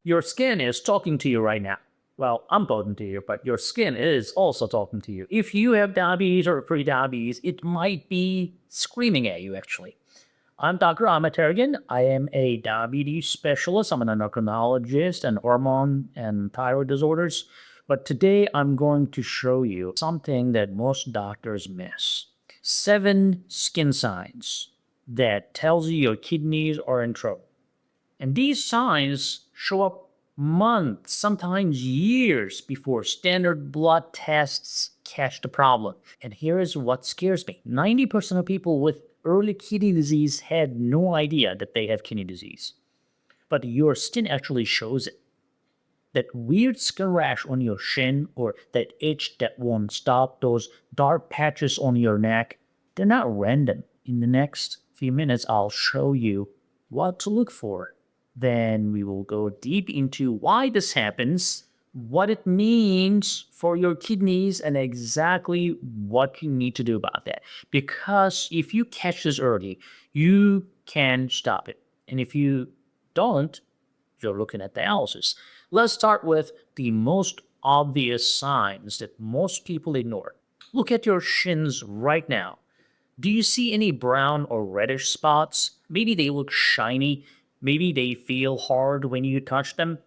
Your skin is talking to you right now. Well, I'm talking to you, but your skin is also talking to you. If you have diabetes or prediabetes, it might be screaming at you, actually. I'm Dr. Ahmet Ergin. I am a diabetes specialist. I'm an endocrinologist and hormone and thyroid disorders. But today I'm going to show you something that most doctors miss. 7 skin signs that tells you your kidneys are in trouble. And these signs show up months, sometimes years before standard blood tests catch the problem. And here is what scares me. 90% of people with early kidney disease had no idea that they have kidney disease. But your skin actually shows it. That weird skin rash on your shin or that itch that won't stop, those dark patches on your neck, they're not random. In the next few minutes, I'll show you what to look for. Then we will go deep into why this happens, what it means for your kidneys, and exactly what you need to do about that. Because if you catch this early, you can stop it. And if you don't, you're looking at dialysis. Let's start with the most obvious signs that most people ignore. Look at your shins right now. Do you see any brown or reddish spots? Maybe they look shiny. Maybe they feel hard when you touch them.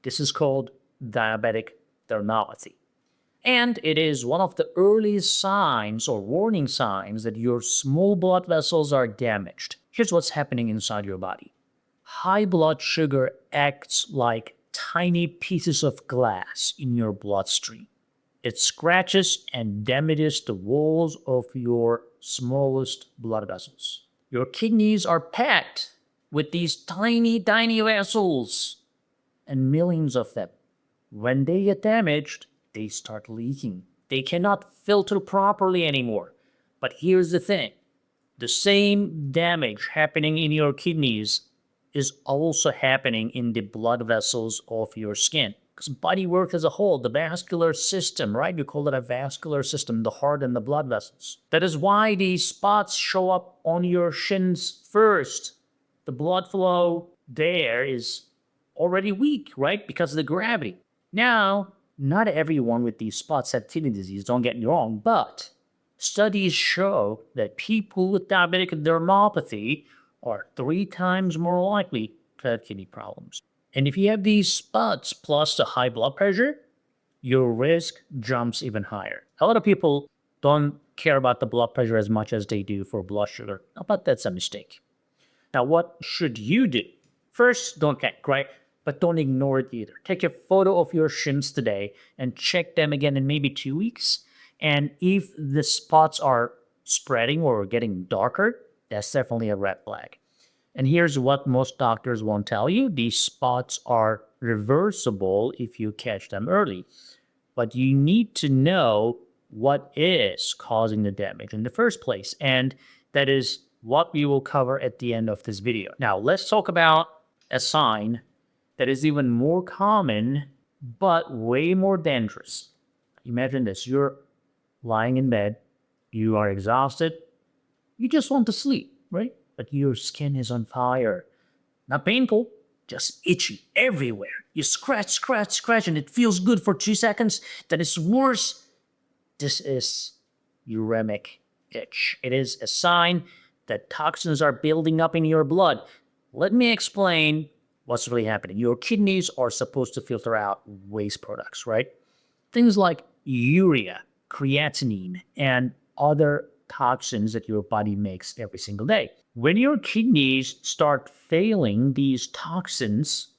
This is called diabetic dermopathy. And it is one of the earliest signs or warning signs that your small blood vessels are damaged. Here's what's happening inside your body. High blood sugar acts like tiny pieces of glass in your bloodstream. It scratches and damages the walls of your smallest blood vessels. Your kidneys are packed with these tiny, tiny vessels and millions of them. When they get damaged, they start leaking. They cannot filter properly anymore. But here's the thing. The same damage happening in your kidneys is also happening in the blood vessels of your skin. Because body works as a whole, the vascular system, right? We call it a vascular system, the heart and the blood vessels. That is why these spots show up on your shins first. The blood flow there is already weak, right? Because of the gravity. Now, not everyone with these spots had kidney disease, don't get me wrong, but studies show that people with diabetic dermopathy are 3 times more likely to have kidney problems. And if you have these spots plus the high blood pressure, your risk jumps even higher. A lot of people don't care about the blood pressure as much as they do for blood sugar, but that's a mistake. Now, what should you do? First, don't panic, right? But don't ignore it either. Take a photo of your shins today and check them again in maybe 2 weeks. And if the spots are spreading or getting darker, that's definitely a red flag. And here's what most doctors won't tell you. These spots are reversible if you catch them early. But you need to know what is causing the damage in the first place. And that is what we will cover at the end of this video. Now, let's talk about a sign that is even more common, but way more dangerous. Imagine this. You're lying in bed. You are exhausted. You just want to sleep, right? But your skin is on fire. Not painful, just itchy everywhere. You scratch, scratch, scratch, and it feels good for 2 seconds. Then it's worse. This is uremic itch. It is a sign that toxins are building up in your blood. Let me explain what's really happening. Your kidneys are supposed to filter out waste products, right? Things like urea, creatinine, and other toxins that your body makes every single day. When your kidneys start failing, these toxins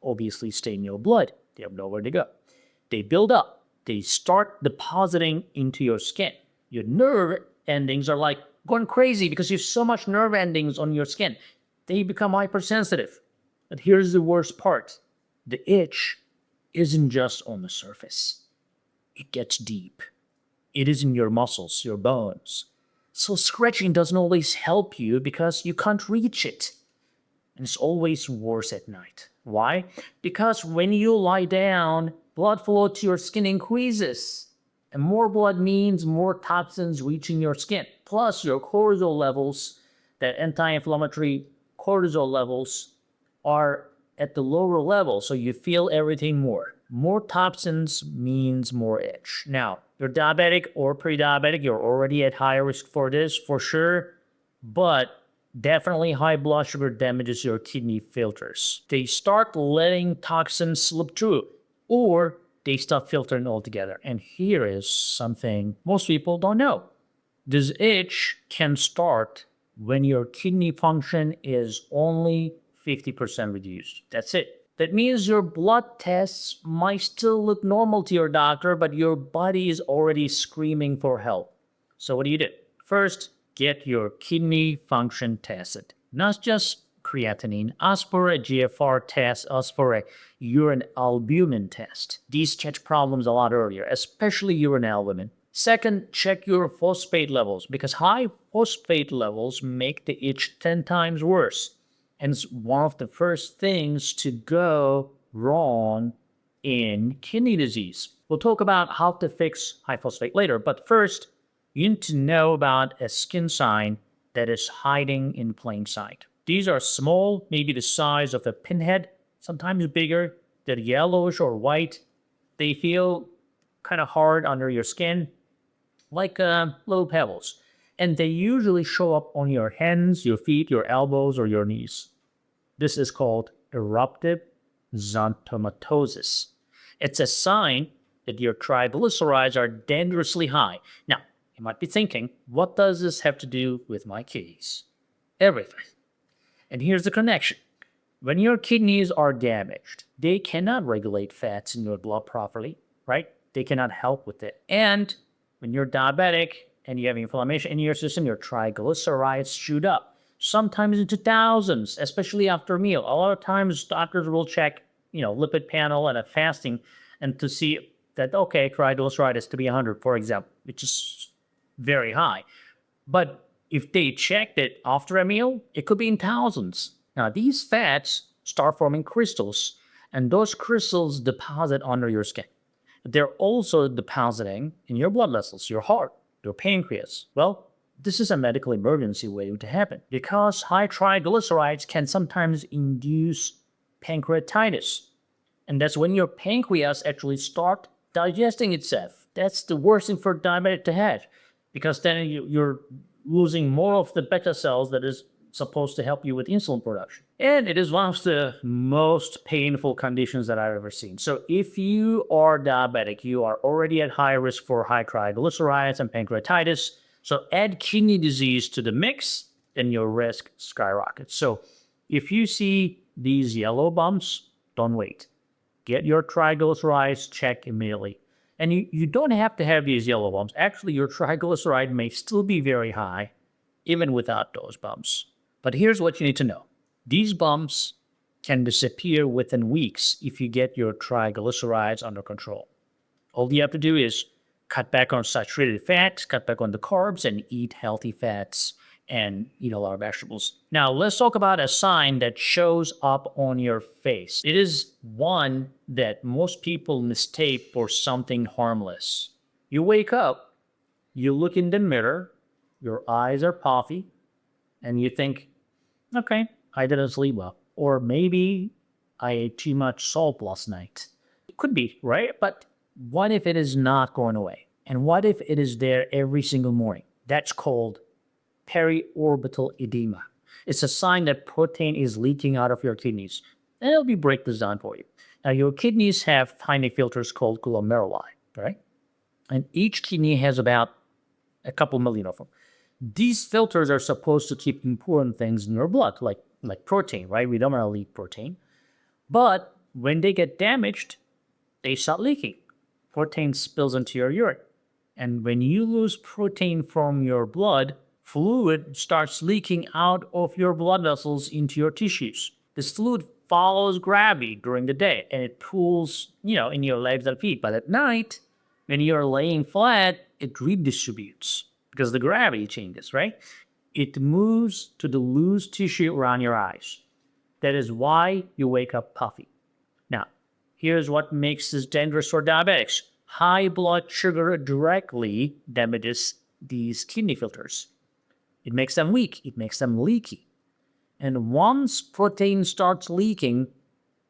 obviously stay in your blood. They have nowhere to go. They build up. They start depositing into your skin. Your nerve endings are like going crazy because you have so much nerve endings on your skin. They become hypersensitive. But here's the worst part. The itch isn't just on the surface. It gets deep. It is in your muscles, your bones. So scratching doesn't always help you because you can't reach it. And it's always worse at night. Why? Because when you lie down, blood flow to your skin increases. And more blood means more toxins reaching your skin. Plus your cortisol levels, that anti-inflammatory cortisol levels, are at the lower level, so you feel everything more. More toxins means more itch. Now, you're diabetic or pre-diabetic, you're already at higher risk for this, for sure, but definitely high blood sugar damages your kidney filters. They start letting toxins slip through, or they stop filtering altogether. And here is something most people don't know. This itch can start when your kidney function is only 50% reduced. That's it. That means your blood tests might still look normal to your doctor, but your body is already screaming for help. So what do you do? First, get your kidney function tested. Not just creatinine, ask for a GFR test, ask for a urine albumin test. These catch problems a lot earlier, especially urine albumin. Second, check your phosphate levels, because high phosphate levels make the itch 10 times worse. And it's one of the first things to go wrong in kidney disease. We'll talk about how to fix high phosphate later, but first, you need to know about a skin sign that is hiding in plain sight. These are small, maybe the size of a pinhead, sometimes bigger. They're yellowish or white. They feel kind of hard under your skin, like little pebbles. And they usually show up on your hands, your feet, your elbows, or your knees. This is called eruptive xanthomatosis. It's a sign that your triglycerides are dangerously high. Now, you might be thinking, what does this have to do with my kidneys? Everything. And here's the connection. When your kidneys are damaged, they cannot regulate fats in your blood properly, right? They cannot help with it. And when you're diabetic and you have inflammation in your system, your triglycerides shoot up, sometimes into thousands, especially after a meal. A lot of times doctors will check, lipid panel and a fasting and to see that, okay, triglyceride is to be 100, for example, which is very high. But if they checked it after a meal, it could be in thousands. Now, these fats start forming crystals, and those crystals deposit under your skin. They're also depositing in your blood vessels, your heart, your pancreas. Well, this is a medical emergency waiting to happen because high triglycerides can sometimes induce pancreatitis. And that's when your pancreas actually start digesting itself. That's the worst thing for diabetic to have, because then you're losing more of the beta cells that is supposed to help you with insulin production. And it is one of the most painful conditions that I've ever seen. So if you are diabetic, you are already at high risk for high triglycerides and pancreatitis. So add kidney disease to the mix, and your risk skyrockets. So if you see these yellow bumps, don't wait. Get your triglycerides checked immediately. And you don't have to have these yellow bumps. Actually, your triglyceride may still be very high, even without those bumps. But here's what you need to know. These bumps can disappear within weeks if you get your triglycerides under control. All you have to do is cut back on saturated fats, cut back on the carbs, and eat healthy fats and eat a lot of vegetables. Now, let's talk about a sign that shows up on your face. It is one that most people mistake for something harmless. You wake up, you look in the mirror, your eyes are puffy, and you think, okay, I didn't sleep well. Or maybe I ate too much salt last night. It could be, right? But what if it is not going away? And what if it is there every single morning? That's called periorbital edema. It's a sign that protein is leaking out of your kidneys. And it'll be break this down for you. Now, your kidneys have tiny filters called glomeruli, right? And each kidney has about a couple million of them. These filters are supposed to keep important things in your blood, like protein, right? We don't want to leak protein. But when they get damaged, they start leaking. Protein spills into your urine. And when you lose protein from your blood, fluid starts leaking out of your blood vessels into your tissues. This fluid follows gravity during the day, and it pools, in your legs and feet. But at night, when you're laying flat, it redistributes because the gravity changes, right? It moves to the loose tissue around your eyes. That is why you wake up puffy. Now, here's what makes this dangerous for diabetics. High blood sugar directly damages these kidney filters. It makes them weak. It makes them leaky. And once protein starts leaking,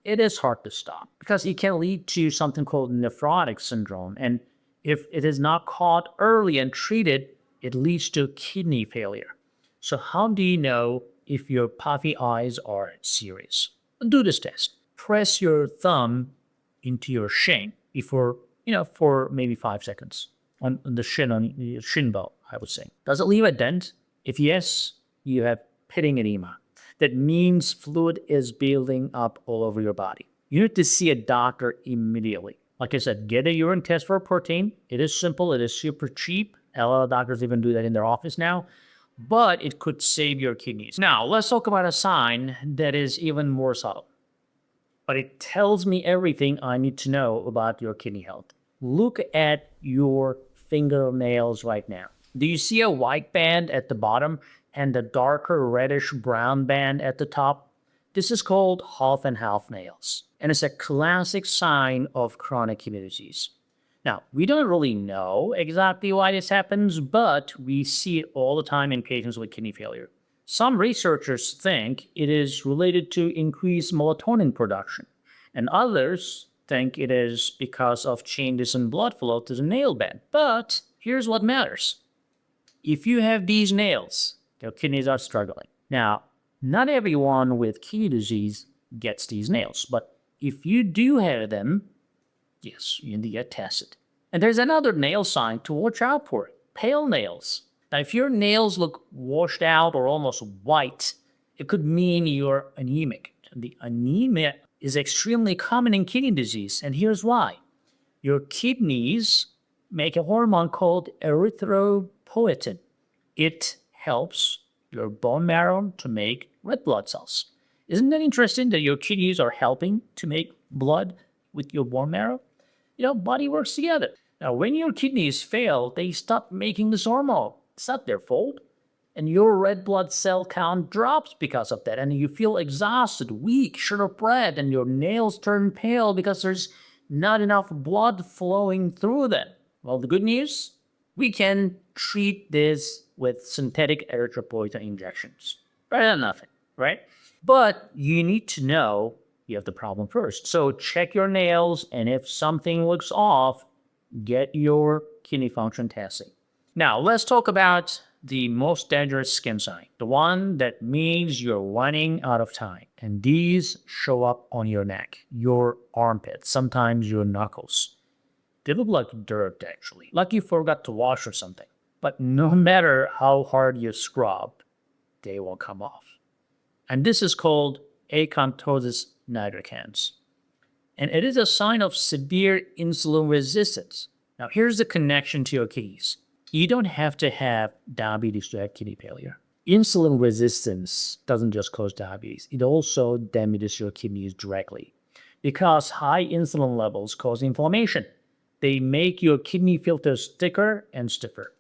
it is hard to stop because it can lead to something called nephrotic syndrome. And if it is not caught early and treated, it leads to kidney failure. So how do you know if your puffy eyes are serious? Do this test. Press your thumb into your shin for maybe 5 seconds on the shin, on your shin bone, I would say. Does it leave a dent? If yes, you have pitting edema. That means fluid is building up all over your body. You need to see a doctor immediately. Like I said, get a urine test for protein. It is simple. It is super cheap. A lot of doctors even do that in their office now. But it could save your kidneys. Now, let's talk about a sign that is even more subtle. But it tells me everything I need to know about your kidney health. Look at your fingernails right now. Do you see a white band at the bottom and a darker reddish brown band at the top? This is called half and half nails, and it's a classic sign of chronic kidney disease. Now, we don't really know exactly why this happens, but we see it all the time in patients with kidney failure. Some researchers think it is related to increased melatonin production, and others think it is because of changes in blood flow to the nail bed. But here's what matters. If you have these nails, your kidneys are struggling. Now, not everyone with kidney disease gets these nails, but if you do have them, yes, you need to get tested. And there's another nail sign to watch out for: pale nails. Now, if your nails look washed out or almost white, it could mean you're anemic. And the anemia is extremely common in kidney disease, and here's why. Your kidneys make a hormone called erythropoietin. It helps your bone marrow to make red blood cells. Isn't that interesting that your kidneys are helping to make blood with your bone marrow? Body works together. Now, when your kidneys fail, they stop making this hormone. It's not their fault. And your red blood cell count drops because of that. And you feel exhausted, weak, short of breath, and your nails turn pale because there's not enough blood flowing through them. Well, the good news, we can treat this with synthetic erythropoietin injections. Better than nothing, right? But you need to know you have the problem first. So check your nails, and if something looks off, get your kidney function testing. Now, let's talk about the most dangerous skin sign, the one that means you're running out of time. And these show up on your neck, your armpits, sometimes your knuckles. They look like dirt, actually, like you forgot to wash or something. But no matter how hard you scrub, they won't come off. And this is called acanthosis nigricans. And it is a sign of severe insulin resistance. Now, here's the connection to your kidneys. You don't have to have diabetes to have kidney failure. Insulin resistance doesn't just cause diabetes. It also damages your kidneys directly because high insulin levels cause inflammation. They make your kidney filters thicker and stiffer.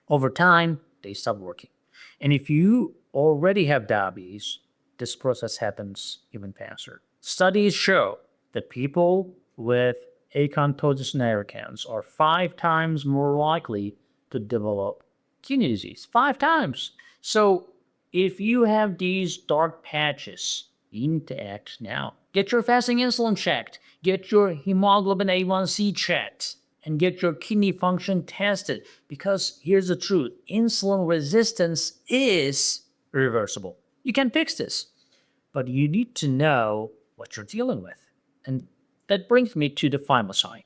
Over time, they stop working. And if you already have diabetes, this process happens even faster. Studies show that people with acanthosis nigricans are 5 times more likely to develop kidney disease. 5 times. So if you have these dark patches, you need to act now. Get your fasting insulin checked. Get your hemoglobin A1C checked. And get your kidney function tested. Because here's the truth. Insulin resistance is reversible. You can fix this. But you need to know what you're dealing with. And that brings me to the final sign.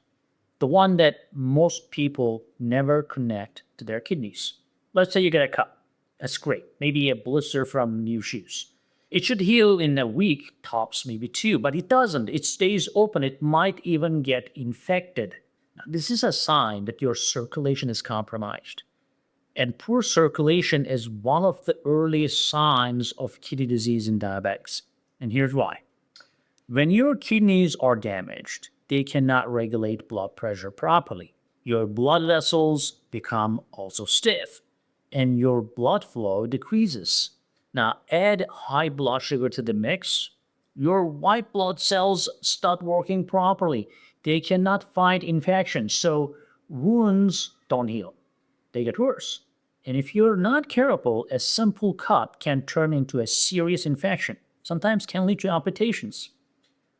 The one that most people never connect to their kidneys. Let's say you get a cut. That's great. Maybe a blister from new shoes. It should heal in a week, tops maybe 2, but it doesn't. It stays open. It might even get infected. Now, this is a sign that your circulation is compromised. And poor circulation is one of the earliest signs of kidney disease in diabetics. And here's why. When your kidneys are damaged, they cannot regulate blood pressure properly. Your blood vessels become also stiff, and your blood flow decreases. Now, add high blood sugar to the mix, your white blood cells stop working properly. They cannot fight infections, so wounds don't heal. They get worse. And if you're not careful, a simple cut can turn into a serious infection, sometimes can lead to amputations.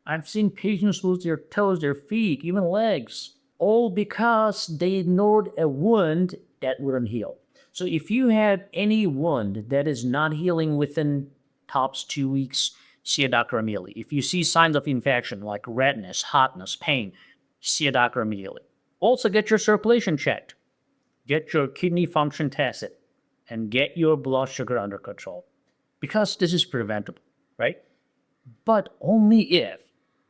I've seen patients lose their toes, their feet, even legs, all because they ignored a wound that wouldn't heal. So if you have any wound that is not healing within tops 2 weeks, see a doctor immediately. If you see signs of infection like redness, hotness, pain, see a doctor immediately. Also, get your circulation checked, get your kidney function tested, and get your blood sugar under control because this is preventable, right? But only if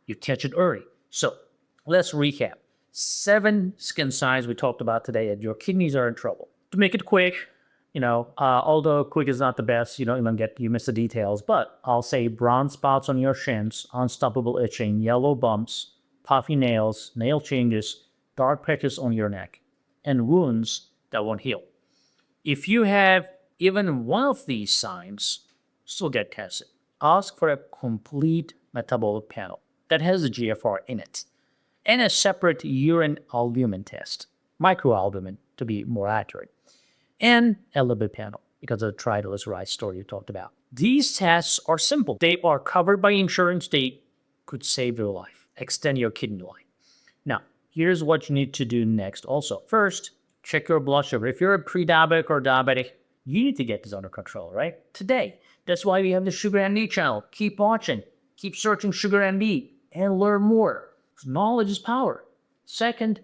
you catch it early. So let's recap. 7 skin signs we talked about today that your kidneys are in trouble. To make it quick, although quick is not the best, you miss the details, but I'll say brown spots on your shins, unstoppable itching, yellow bumps, puffy nails, nail changes, dark patches on your neck, and wounds that won't heal. If you have even one of these signs, still get tested. Ask for a complete metabolic panel that has a GFR in it, and a separate urine albumin test, microalbumin to be more accurate, and a lipid panel because of the triglyceride story you talked about. These tests are simple. They are covered by insurance. They could save your life, extend your kidney life. Now, here's what you need to do next also. First, check your blood sugar. If you're a pre-diabetic or diabetic, you need to get this under control, right? Today. That's why we have the SugarMD channel. Keep watching. Keep searching SugarMD and learn more. Knowledge is power. Second,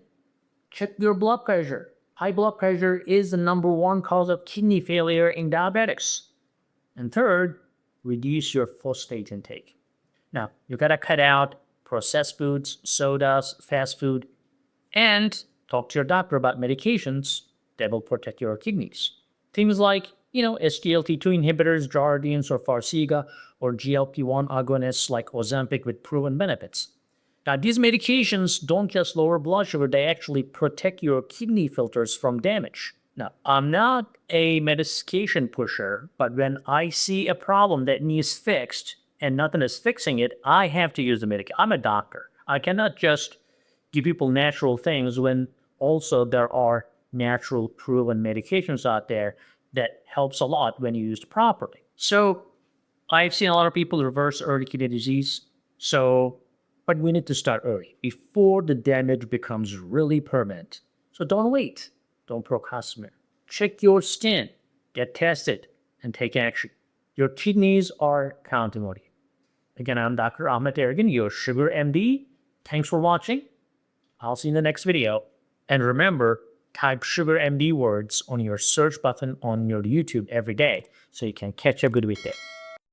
check your blood pressure. High blood pressure is the #1 cause of kidney failure in diabetics. And third, reduce your phosphate intake. Now, you gotta cut out processed foods, sodas, fast food, and talk to your doctor about medications that will protect your kidneys. Things like, SGLT2 inhibitors, Jardiance or Farxiga, or GLP-1 agonists like Ozempic with proven benefits. Now, these medications don't just lower blood sugar, they actually protect your kidney filters from damage. Now, I'm not a medication pusher, but when I see a problem that needs fixed and nothing is fixing it, I have to use the medication. I'm a doctor. I cannot just give people natural things when also there are natural proven medications out there that helps a lot when used properly. So I've seen a lot of people reverse early kidney disease. But we need to start early before the damage becomes really permanent. So don't wait. Don't procrastinate. Check your skin, get tested, and take action. Your kidneys are counting on you. Again, I'm Dr. Ahmed Ergin, your SugarMD. Thanks for watching. I'll see you in the next video. And remember, type SugarMD words on your search button on your YouTube every day so you can catch up good with it.